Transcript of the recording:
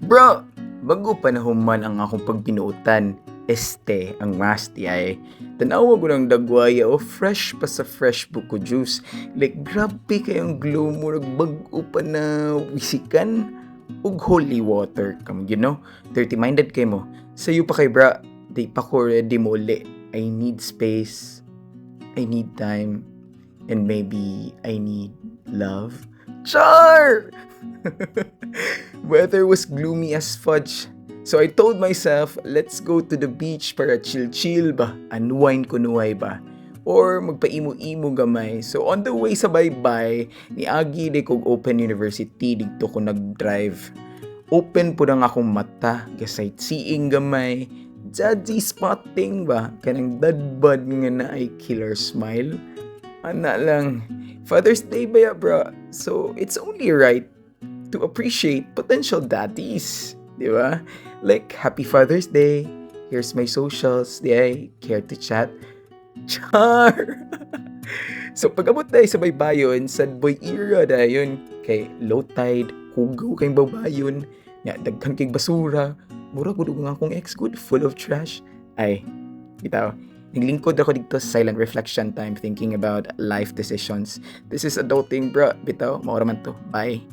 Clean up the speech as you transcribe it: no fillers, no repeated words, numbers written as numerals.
Bro, bago panahon man ang akong pagbinuotan, ang masti ay tanawa ko ng dagwaya o fresh pa sa fresh buko juice. Like, grabe kayong glow mo, nagbago pa na wisikan ug holy water kam, you know? Dirty-minded kay mo. Sa'yo pa kay bra, di pa ko ready mo uli. I need space, I need time, and maybe I need love. Char! Weather was gloomy as fudge. So I told myself, let's go to the beach para chill-chill ba, unwind kunuway ba, or magpaimo-imo gamay. So on the way sa bye-bye, niagi di kog Open University, dito ko nag-drive. Open po lang akong mata, sightseeing gamay, judgy spotting ba, kanang dadbad nga na ay killer smile. Ana lang, Father's Day ba ya bro? So it's only right to appreciate potential daddies. Di ba? Like, Happy Father's Day. Here's my socials. Di ay, care to chat? Char! So, pag-abot tayo sa baybayon, sad boy era dayon. Kay low tide, hugaw kayong babayon. Nga, daghan kayong basura. Mura ko nga akong ex good, full of trash. Ay, bitaw. Naglingkod ako dito sa silent reflection time thinking about life decisions. This is adulting, bro. Bitaw, maura man to. Bye.